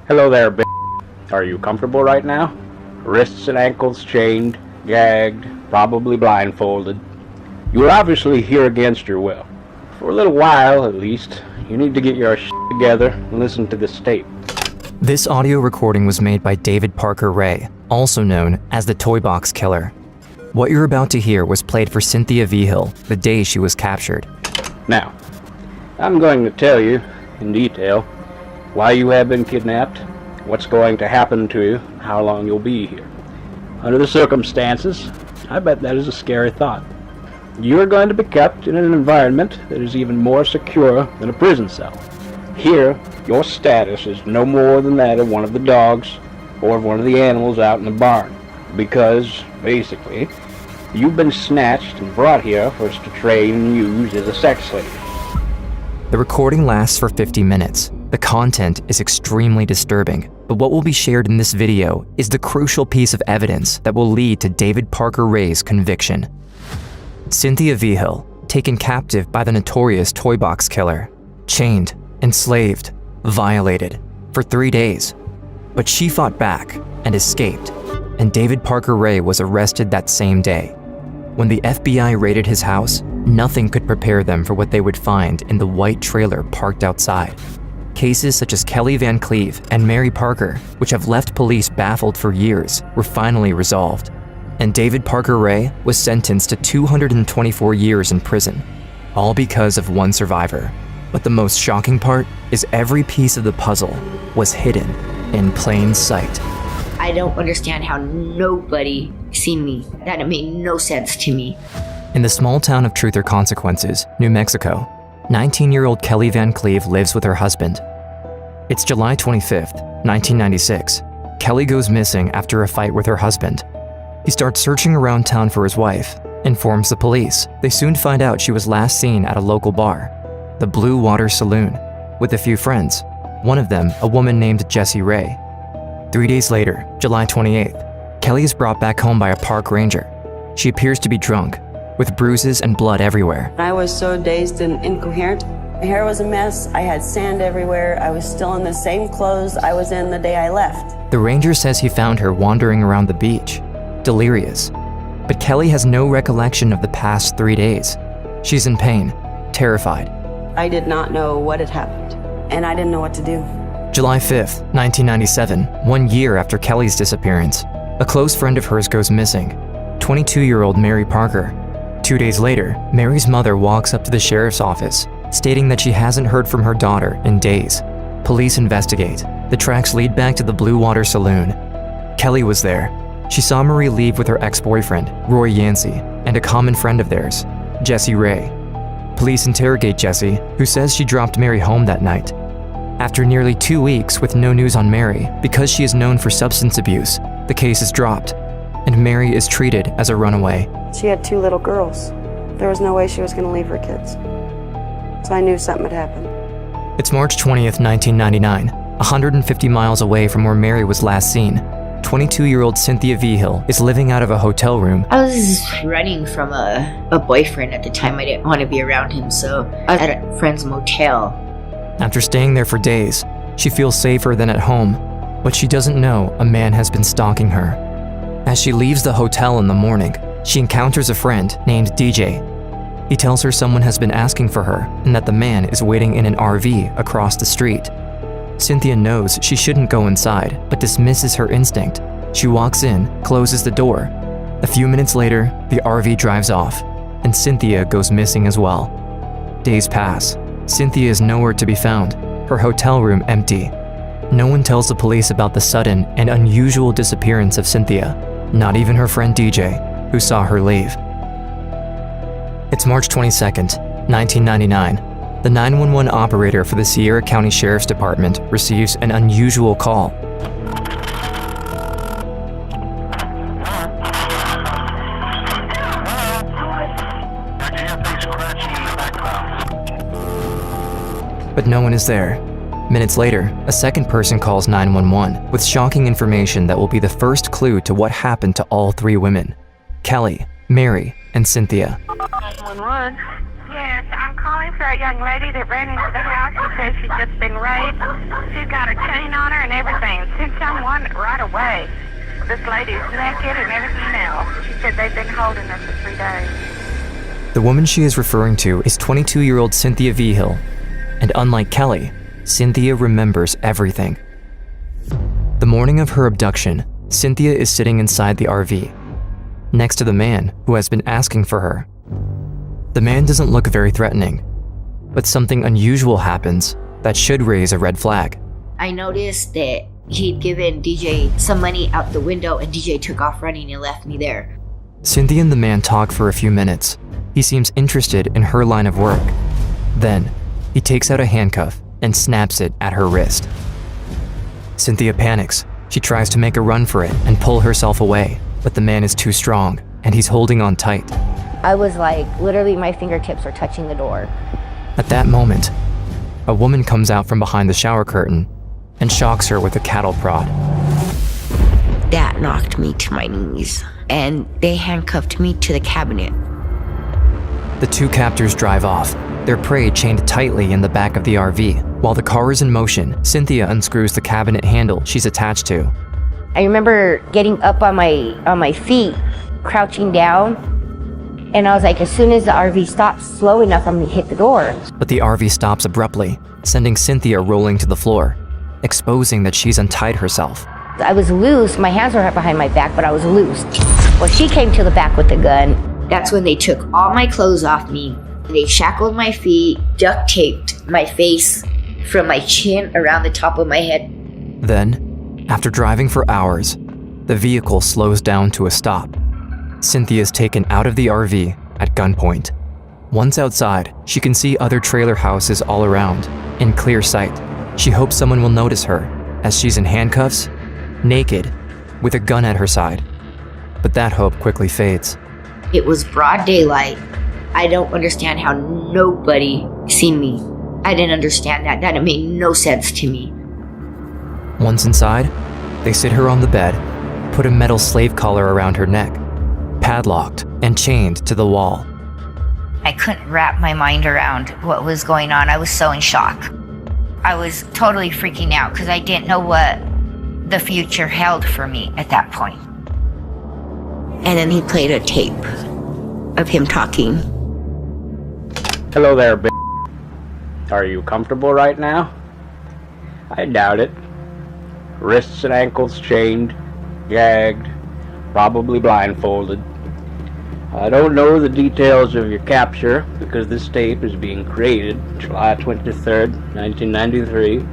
Hello there, b****. Are you comfortable right now? Wrists and ankles chained, gagged, probably blindfolded. You are obviously here against your will. For a little while, at least, you need to get your shit together and listen to this tape. This audio recording was made by David Parker Ray, also known as the Toy Box Killer. What you're about to hear was played for Cynthia Vigil the day she was captured. Now, I'm going to tell you, in detail, why you have been kidnapped, what's going to happen to you, and how long you'll be here. Under the circumstances, I bet that is a scary thought. You're going to be kept in an environment that is even more secure than a prison cell. Here, your status is no more than that of one of the dogs or of one of the animals out in the barn. Because, basically, you've been snatched and brought here for us to train and use as a sex slave. The recording lasts for 50 minutes. The content is extremely disturbing, but what will be shared in this video is the crucial piece of evidence that will lead to David Parker Ray's conviction. Cynthia Vigil, taken captive by the notorious Toy Box Killer, chained, enslaved, violated, for 3 days. But she fought back and escaped, and David Parker Ray was arrested that same day. When the FBI raided his house, nothing could prepare them for what they would find in the white trailer parked outside. Cases such as Kelly Van Cleave and Mary Parker, which have left police baffled for years, were finally resolved. And David Parker Ray was sentenced to 224 years in prison, all because of one survivor. But the most shocking part is every piece of the puzzle was hidden in plain sight. I don't understand how nobody seen me. That made no sense to me. In the small town of Truth or Consequences, New Mexico, 19-year-old Kelly Van Cleave lives with her husband. It's July 25th, 1996. Kelly goes missing after a fight with her husband. He starts searching around town for his wife, informs the police. They soon find out she was last seen at a local bar, the Blue Water Saloon, with a few friends, one of them a woman named Jessie Ray. 3 days later, July 28th, Kelly is brought back home by a park ranger. She appears to be drunk, with bruises and blood everywhere. I was so dazed and incoherent. My hair was a mess. I had sand everywhere. I was still in the same clothes I was in the day I left. The ranger says he found her wandering around the beach, delirious. But Kelly has no recollection of the past 3 days. She's in pain, terrified. I did not know what had happened, and I didn't know what to do. July 5th, 1997, 1 year after Kelly's disappearance, a close friend of hers goes missing, 22-year-old Mary Parker. 2 days later, Mary's mother walks up to the sheriff's office, stating that she hasn't heard from her daughter in days. Police investigate. The tracks lead back to the Blue Water Saloon. Kelly was there. She saw Marie leave with her ex-boyfriend, Roy Yancey, and a common friend of theirs, Jessie Ray. Police interrogate Jessie, who says she dropped Mary home that night. After nearly 2 weeks with no news on Mary, because she is known for substance abuse, the case is dropped, and Mary is treated as a runaway. She had 2 little girls. There was no way she was going to leave her kids. So I knew something had happened. It's March 20th, 1999, 150 miles away from where Mary was last seen. 22-year-old Cynthia Vigil is living out of a hotel room. I was running from a boyfriend at the time. I didn't want to be around him, so I was at a friend's motel. After staying there for days, she feels safer than at home, but she doesn't know a man has been stalking her. As she leaves the hotel in the morning, she encounters a friend named DJ. He tells her someone has been asking for her and that the man is waiting in an RV across the street. Cynthia knows she shouldn't go inside, but dismisses her instinct. She walks in, closes the door. A few minutes later, the RV drives off, and Cynthia goes missing as well. Days pass. Cynthia is nowhere to be found, her hotel room empty. No one tells the police about the sudden and unusual disappearance of Cynthia, not even her friend DJ, who saw her leave. It's March 22nd, 1999. The 911 operator for the Sierra County Sheriff's Department receives an unusual call. But no one is there. Minutes later, a second person calls 911 with shocking information that will be the first clue to what happened to all 3 women: Kelly, Mary, and Cynthia. 911. Yes, I'm calling for a young lady that ran into the house. She says she's just been raped. She's got a chain on her and everything. way. This lady's naked and everything else. She said they've been holding her for 3 days. The woman she is referring to is 22-year-old Cynthia Vigil, and unlike Kelly, Cynthia remembers everything. The morning of her abduction, Cynthia is sitting inside the RV, next to the man who has been asking for her. The man doesn't look very threatening, but something unusual happens that should raise a red flag. I noticed that he'd given DJ some money out the window and DJ took off running and left me there. Cynthia and the man talk for a few minutes. He seems interested in her line of work. Then, he takes out a handcuff and snaps it at her wrist. Cynthia panics. She tries to make a run for it and pull herself away, but the man is too strong and he's holding on tight. I was like, literally my fingertips are touching the door. At that moment, a woman comes out from behind the shower curtain and shocks her with a cattle prod. That knocked me to my knees, and they handcuffed me to the cabinet. The two captors drive off, their prey chained tightly in the back of the RV. While the car is in motion, Cynthia unscrews the cabinet handle she's attached to. I remember getting up on my feet, crouching down, and I was like, as soon as the RV stops slow enough, I'm gonna hit the door. But the RV stops abruptly, sending Cynthia rolling to the floor, exposing that she's untied herself. I was loose, my hands were behind my back, but I was loose. Well, she came to the back with the gun. That's when they took all my clothes off me. They shackled my feet, duct taped my face from my chin around the top of my head. Then, after driving for hours, the vehicle slows down to a stop. Cynthia is taken out of the RV at gunpoint. Once outside, she can see other trailer houses all around, in clear sight. She hopes someone will notice her, as she's in handcuffs, naked, with a gun at her side. But that hope quickly fades. It was broad daylight. I don't understand how nobody seen me. I didn't understand that. That made no sense to me. Once inside, they sit her on the bed, put a metal slave collar around her neck, padlocked and chained to the wall. I couldn't wrap my mind around what was going on. I was so in shock. I was totally freaking out because I didn't know what the future held for me at that point. And then he played a tape of him talking. Hello there, b****. Are you comfortable right now? I doubt it. Wrists and ankles chained, gagged, probably blindfolded. I don't know the details of your capture because this tape is being created July 23rd, 1993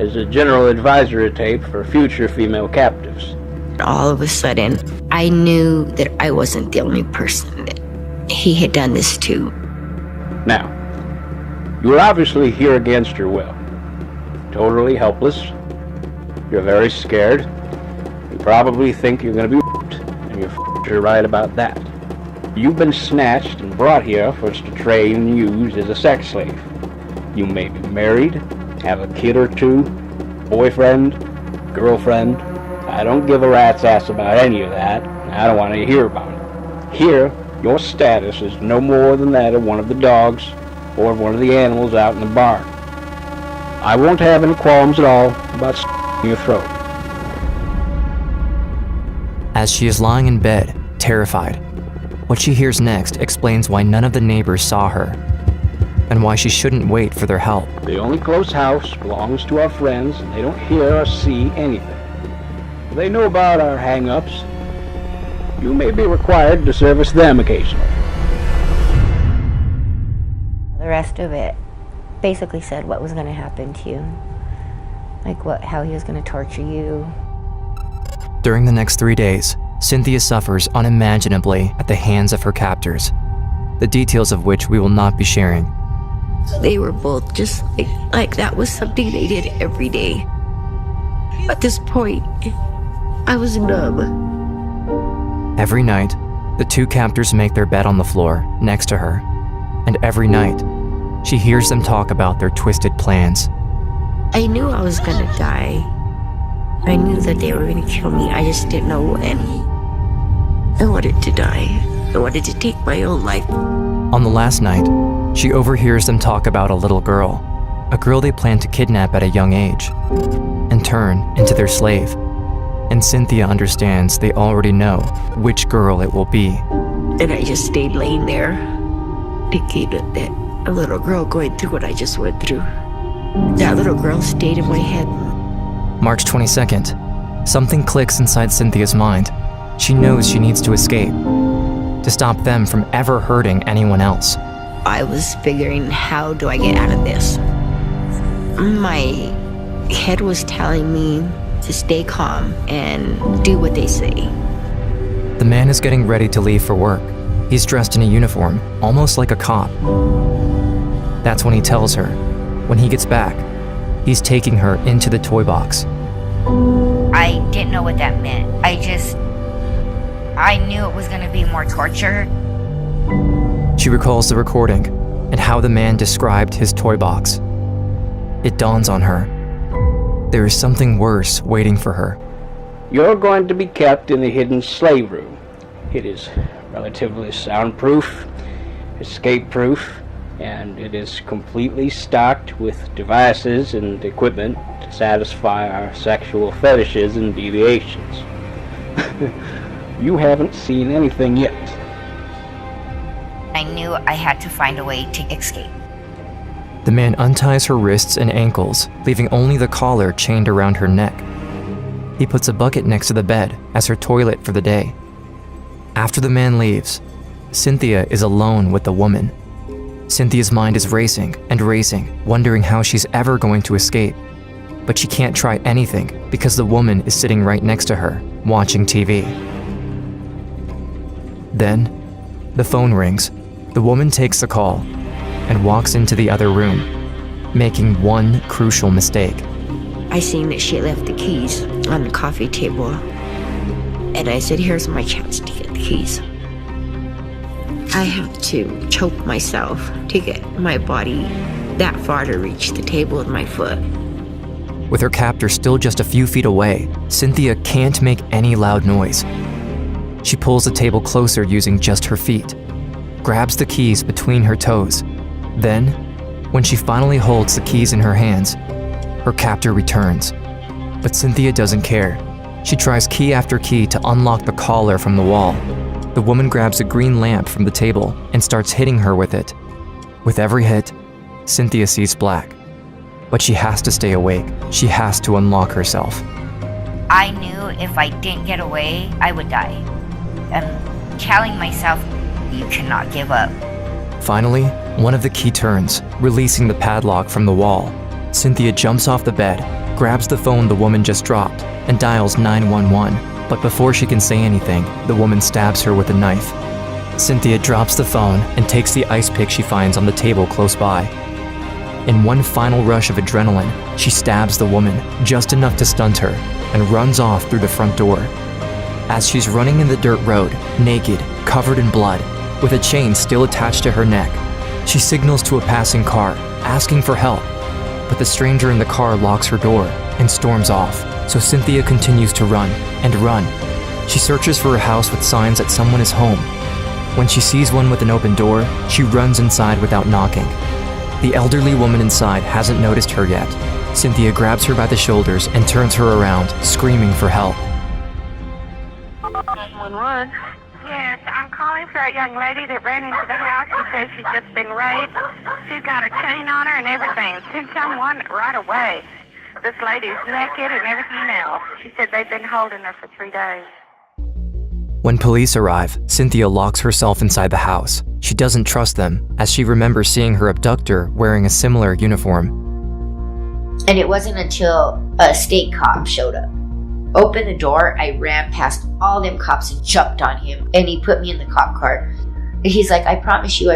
as a general advisory tape for future female captives. All of a sudden, I knew that I wasn't the only person that he had done this to. Now, you are obviously here against your will. Totally helpless. You're very scared. You probably think you're going to be whipped, and you're right about that. You've been snatched and brought here for us to train and use as a sex slave. You may be married, have a kid or two, boyfriend, girlfriend. I don't give a rat's ass about any of that. I don't want to hear about it. Here, your status is no more than that of one of the dogs or of one of the animals out in the barn. I won't have any qualms at all about your throat. As she is lying in bed, terrified, what she hears next explains why none of the neighbors saw her and why she shouldn't wait for their help. The only close house belongs to our friends, and they don't hear or see anything. They know about our hang-ups. You may be required to service them occasionally. The rest of it basically said what was going to happen to you. Like how he was going to torture you. During the next 3 days, Cynthia suffers unimaginably at the hands of her captors, the details of which we will not be sharing. They were both just like that was something they did every day. At this point, I was numb. Every night, the two captors make their bed on the floor next to her, and every night, she hears them talk about their twisted plans. I knew I was gonna die. I knew that they were gonna kill me. I just didn't know when. I wanted to die. I wanted to take my own life. On the last night, she overhears them talk about a little girl, a girl they plan to kidnap at a young age, and turn into their slave. and Cynthia understands they already know which girl it will be. And I just stayed laying there, thinking that a little girl going through what I just went through. That little girl stayed in my head. March 22nd. Something clicks inside Cynthia's mind. She knows she needs to escape, to stop them from ever hurting anyone else. I was figuring, how do I get out of this? My head was telling me to stay calm and do what they say. The man is getting ready to leave for work. He's dressed in a uniform, almost like a cop. That's when he tells her, when he gets back, he's taking her into the toy box. I didn't know what that meant. I knew it was going to be more torture. She recalls the recording and how the man described his toy box. It dawns on her. There is something worse waiting for her. You're going to be kept in a hidden slave room. It is relatively soundproof, escape-proof, and it is completely stocked with devices and equipment to satisfy our sexual fetishes and deviations. You haven't seen anything yet. I knew I had to find a way to escape. The man unties her wrists and ankles, leaving only the collar chained around her neck. He puts a bucket next to the bed as her toilet for the day. After the man leaves, Cynthia is alone with the woman. Cynthia's mind is racing and racing, wondering how she's ever going to escape. But she can't try anything because the woman is sitting right next to her, watching TV. Then, the phone rings. The woman takes the call and walks into the other room, making one crucial mistake. I seen that she left the keys on the coffee table. And I said, here's my chance to get the keys. I have to choke myself to get my body that far to reach the table with my foot. With her captor still just a few feet away, Cynthia can't make any loud noise. She pulls the table closer using just her feet, grabs the keys between her toes. Then, when she finally holds the keys in her hands, her captor returns. But Cynthia doesn't care. She tries key after key to unlock the collar from the wall. The woman grabs a green lamp from the table and starts hitting her with it. With every hit, Cynthia sees black. But she has to stay awake. She has to unlock herself. I knew if I didn't get away, I would die. I'm telling myself, you cannot give up. Finally, one of the key turns, releasing the padlock from the wall. Cynthia jumps off the bed, grabs the phone the woman just dropped, and dials 911. But before she can say anything, the woman stabs her with a knife. Cynthia drops the phone and takes the ice pick she finds on the table close by. In one final rush of adrenaline, she stabs the woman, just enough to stunt her, and runs off through the front door. As she's running in the dirt road, naked, covered in blood, with a chain still attached to her neck, she signals to a passing car, asking for help. But the stranger in the car locks her door and storms off, so Cynthia continues to run and run. She searches for a house with signs that someone is home. When she sees one with an open door, she runs inside without knocking. The elderly woman inside hasn't noticed her yet. Cynthia grabs her by the shoulders and turns her around, screaming for help. 911. Yes, I'm calling for that young lady that ran into the house. She says she's just been raped. She's got a chain on her and everything. Send someone right away. This lady's naked and everything else. She said they've been holding her for 3 days. When police arrive, Cynthia locks herself inside the house. She doesn't trust them, as she remembers seeing her abductor wearing a similar uniform. And it wasn't until a state cop showed up. Opened the door, I ran past all them cops and jumped on him, and he put me in the cop car. He's like, I promise you,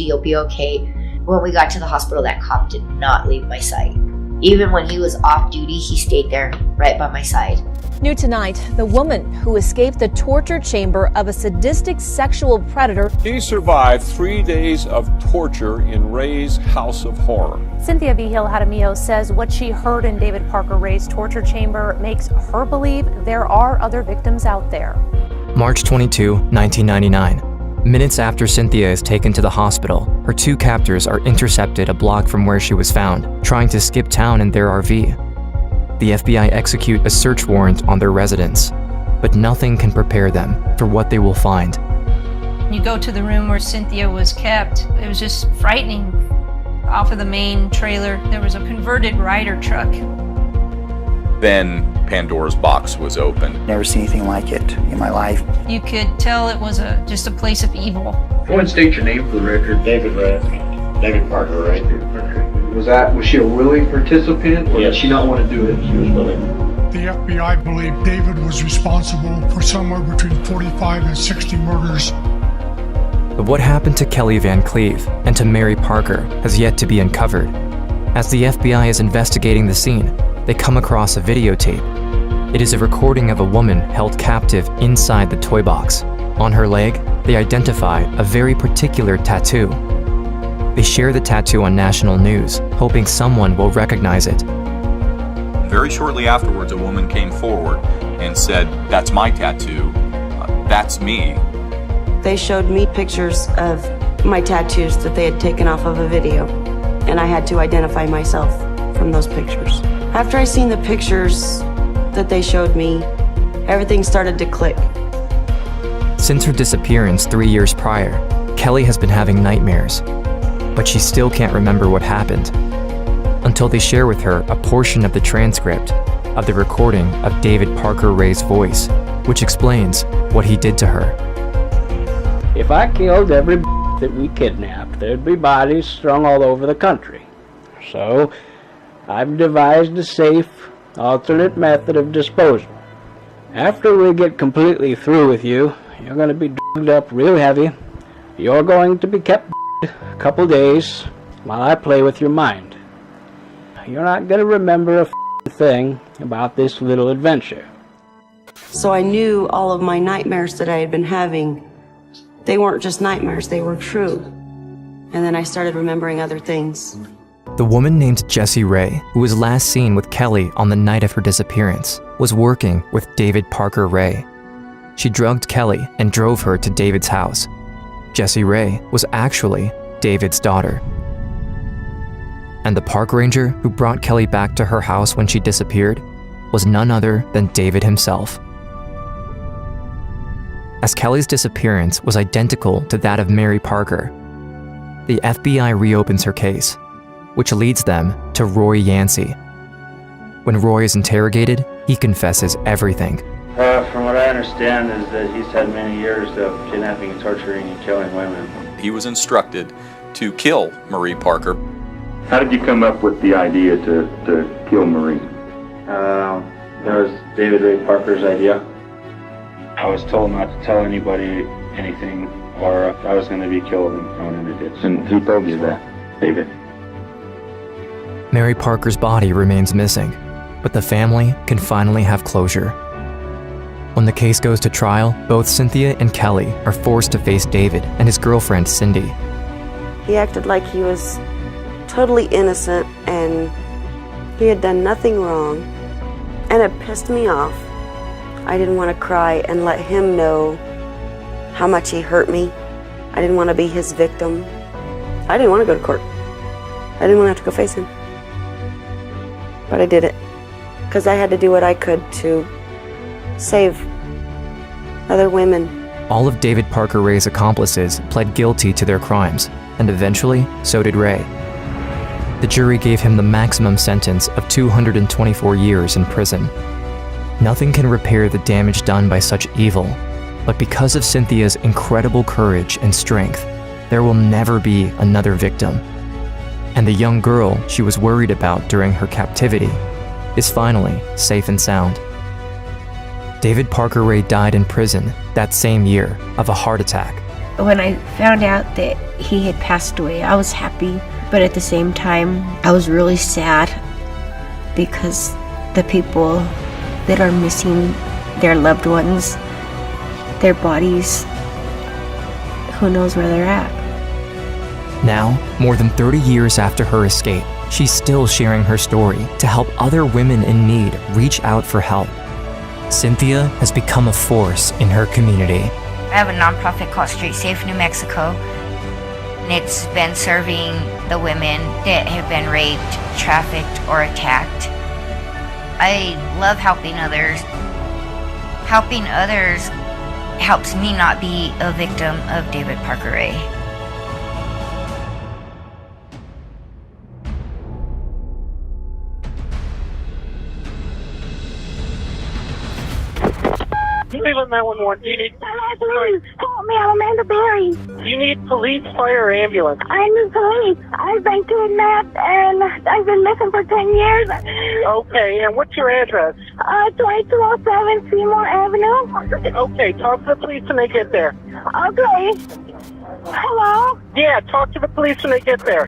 you'll be okay. When we got to the hospital, that cop did not leave my side. Even when he was off duty, he stayed there right by my side. New tonight, the woman who escaped the torture chamber of a sadistic sexual predator. She survived 3 days of torture in Ray's house of horror. Cynthia Vigil-Jaramillo says what she heard in David Parker Ray's torture chamber makes her believe there are other victims out there. March 22, 1999. Minutes after Cynthia is taken to the hospital, her two captors are intercepted a block from where she was found, trying to skip town in their RV. the FBI execute a search warrant on their residence, but nothing can prepare them for what they will find. You go to the room where Cynthia was kept, it was just frightening. Off of the main trailer, there was a converted Ryder truck. Then Pandora's box was opened. Never seen anything like it in my life. You could tell it was just a place of evil. Go ahead and state your name for the record. David Parker, right? Was she a willing participant, or did she not want to do it? She was willing. The FBI believed David was responsible for somewhere between 45 and 60 murders. But what happened to Kelly Van Cleve and to Mary Parker has yet to be uncovered. As the FBI is investigating the scene, they come across a videotape. It is a recording of a woman held captive inside the toy box. On her leg, they identify a very particular tattoo. They share the tattoo on national news, hoping someone will recognize it. Very shortly afterwards, a woman came forward and said, "That's my tattoo. That's me." They showed me pictures of my tattoos that they had taken off of a video, and I had to identify myself from those pictures. After I seen the pictures that they showed me, everything started to click. Since her disappearance 3 years prior, Kelly has been having nightmares, but she still can't remember what happened until they share with her a portion of the transcript of the recording of David Parker Ray's voice, which explains what he did to her. If I killed every that we kidnapped, there'd be bodies strung all over the country. So, I've devised a safe, alternate method of disposal. After we get completely through with you, you're going to be drugged up real heavy. You're going to be kept a couple days while I play with your mind. You're not going to remember a thing about this little adventure. So I knew all of my nightmares that I had been having, they weren't just nightmares, they were true. And then I started remembering other things. The woman named Jessie Ray, who was last seen with Kelly on the night of her disappearance, was working with David Parker Ray. She drugged Kelly and drove her to David's house. Jessie Ray was actually David's daughter. And the park ranger who brought Kelly back to her house when she disappeared was none other than David himself. As Kelly's disappearance was identical to that of Mary Parker, the FBI reopens her case, which leads them to Roy Yancey. When Roy is interrogated, he confesses everything. From what I understand is that he's had many years of kidnapping, torturing, and killing women. He was instructed to kill Marie Parker. How did you come up with the idea to kill Marie? That was David Ray Parker's idea. I was told not to tell anybody anything, or I was going to be killed and thrown in a ditch. And who told you that, David? Mary Parker's body remains missing, but the family can finally have closure. When the case goes to trial, both Cynthia and Kelly are forced to face David and his girlfriend, Cindy. He acted like he was totally innocent and he had done nothing wrong. And it pissed me off. I didn't want to cry and let him know how much he hurt me. I didn't want to be his victim. I didn't want to go to court. I didn't want to have to go face him. But I did it because I had to do what I could to save other women. All of David Parker Ray's accomplices pled guilty to their crimes, and eventually, so did Ray. The jury gave him the maximum sentence of 224 years in prison. Nothing can repair the damage done by such evil, but because of Cynthia's incredible courage and strength, there will never be another victim. And the young girl she was worried about during her captivity is finally safe and sound. David Parker Ray died in prison that same year of a heart attack. When I found out that he had passed away, I was happy, but at the same time, I was really sad because the people that are missing their loved ones, their bodies, who knows where they're at. Now, more than 30 years after her escape, she's still sharing her story to help other women in need reach out for help. Cynthia has become a force in her community. I have a nonprofit called Street Safe New Mexico, and it's been serving the women that have been raped, trafficked, or attacked. I love helping others. Helping others helps me not be a victim of David Parker Ray. Cleveland 911. You need Help me, I'm Amanda Berry. You need police, fire, or ambulance. I'm the police. I've been kidnapped and I've been missing for 10 years. Okay, and what's your address? 2207 Seymour Avenue. Okay, talk to the police when they get there. Okay. Hello? Yeah, talk to the police when they get there.